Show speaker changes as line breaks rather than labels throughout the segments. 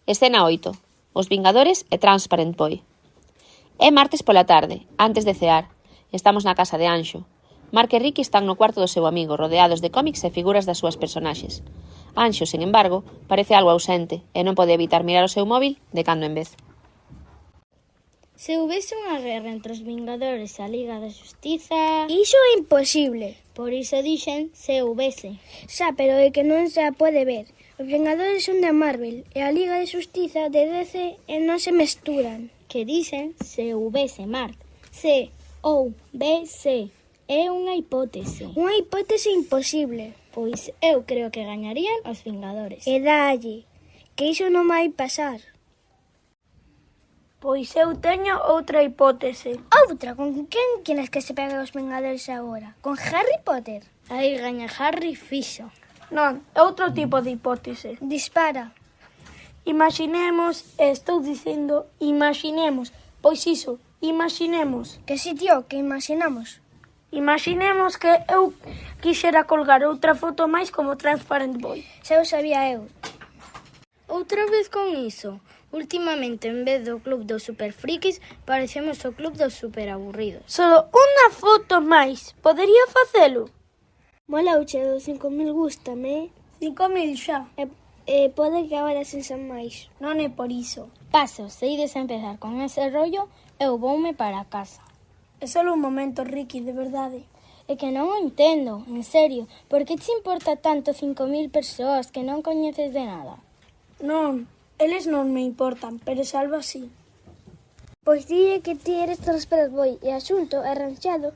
Escena 8. Os Vingadores e Transparent Boy. É martes pola tarde, antes de cear. Estamos na casa de Anxo. Mark e Ricky están no cuarto do seu amigo, rodeados de cómics e figuras das súas personaxes. Anxo, sen embargo, parece algo ausente e non pode evitar mirar o seu móvil de cando en vez.
Se houvese unha guerra entre os Vingadores e a Liga da Xustiza...
Iso é imposible.
Por iso dixen se houvese.
Xa, pero é que non se pode ver. Os Vingadores son de Marvel e a Liga de Xustiza de DC e non se mesturan.
Que dixen se houvese, Marc. Se houvese. É unha hipótese.
Unha hipótese imposible.
Pois eu creo que gañarían os Vingadores.
E dalle, que iso non vai pasar.
Pois eu teño outra hipótese.
Outra? Con quen queres que se pegue os Vingadores agora? Con Harry Potter?
Aí gaña Harry fixo.
Non, outro tipo de hipótese.
Dispara.
Imaginemos, estou dicindo, imaginemos. Pois iso, imaginemos.
Que si, tío, que imaginamos.
Imaginemos que eu quixera colgar outra foto máis como Transparent Boy.
Xa o sabía eu.
Outra vez con iso. Últimamente, en vez do club dos superfrikis, parecemos o club dos superaburridos.
Solo unha foto máis. Podería facelo?
Mola o che dos 5.000 gústame.
5.000 xa.
Pode que agora sen san máis.
Non é por iso.
Paso, se ides a empezar con ese rollo, eu voume para casa.
É solo un momento, Ricky, de verdade.
É que non o entendo, en serio. Por que te importa tanto 5.000 persoas que non coñeces de nada?
Non, eles non me importan, pero Salva sí.
Pois dille que ti eres Transparent Boy e asunto arranxado.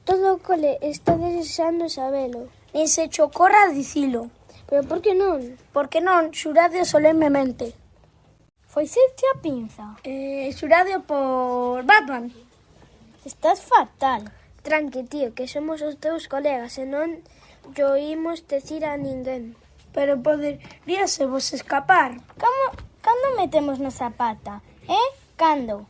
Todo o cole está desexando sabelo.
Nin se che ocorra dicilo.
Pero por que non?
Porque non, xurade solemnemente.
Foi serte a pinza.
Xurade por Batman.
Estás fatal.
Tranqui, tío, que somos os teus colegas e non yo imos decir a ninguén.
Pero poderíase vos escapar.
Cando metemos na zapata? Cando?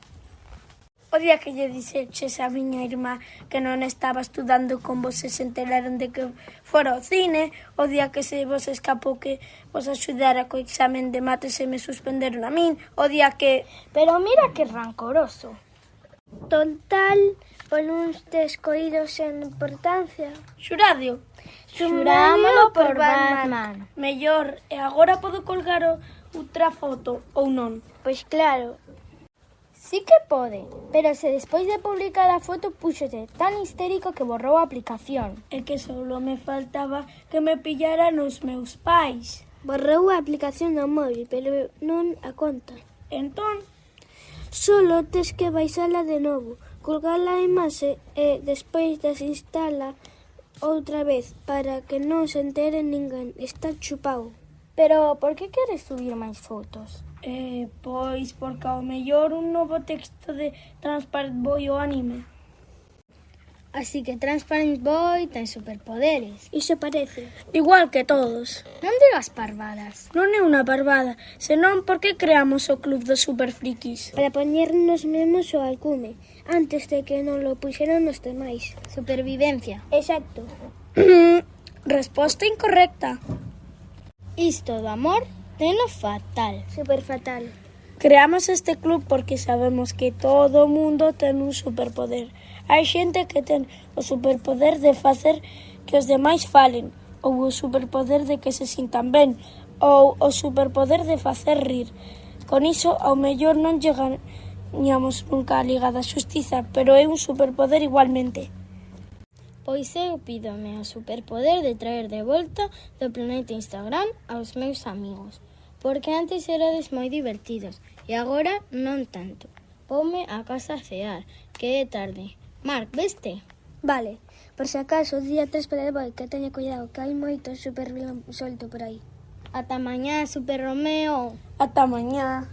O día que lle dixeches a miña irmá que non estaba estudando con vos e se enteraron de que fora ao cine, o día que se vos escapou que vos axudara co examen de mates e me suspenderon a min, o día que...
Pero mira que rancoroso.
Total, por uns descoídos sen importancia.
Xuradio.
Xurámolo por Batman.
Mellor, e agora podo colgar outra foto ou non?
Pois claro.
Sí que pode, pero se despois de publicar a foto puxote tan histérico que borrou a aplicación.
É que solo me faltaba que me pillaran os meus pais.
Borrou a aplicación do móvil, pero non a conta.
Entón,
solo tes que baixala de novo, colgala a imaxe e despois desinstala outra vez para que non se entere ninguén. Está chupado.
Pero por que queres subir máis fotos?
Pois porque ao mellor un novo texto de Transparent Boy o anime.
Así que Transparent Boy ten superpoderes.
Iso parece.
Igual que todos.
Non digas parvadas.
Non é unha parvada, senón porque creamos o club dos superfrikis.
Para poñernos mesmos o alcume, antes de que non lo puxeron os demais.
Supervivencia.
Exacto.
Resposta incorrecta.
Isto do amor teno fatal.
Super fatal.
Creamos este club porque sabemos que todo o mundo ten un superpoder. Hai xente que ten o superpoder de facer que os demais falen, ou o superpoder de que se sintan ben, ou o superpoder de facer rir. Con iso, ao mellor non gañamos nunca a Liga da Xustiza, pero é un superpoder igualmente.
Pois eu pídome o superpoder de traer de volta do planeta Instagram aos meus amigos. Porque antes erades moi divertidos e agora non tanto. Poume a casa a cear, que é tarde. Marc, veste?
Vale, por se acaso, día 3 para el boy, que teña cuidado, que hai moito super solto por aí.
Ata mañá, Super Romeo.
Ata mañá.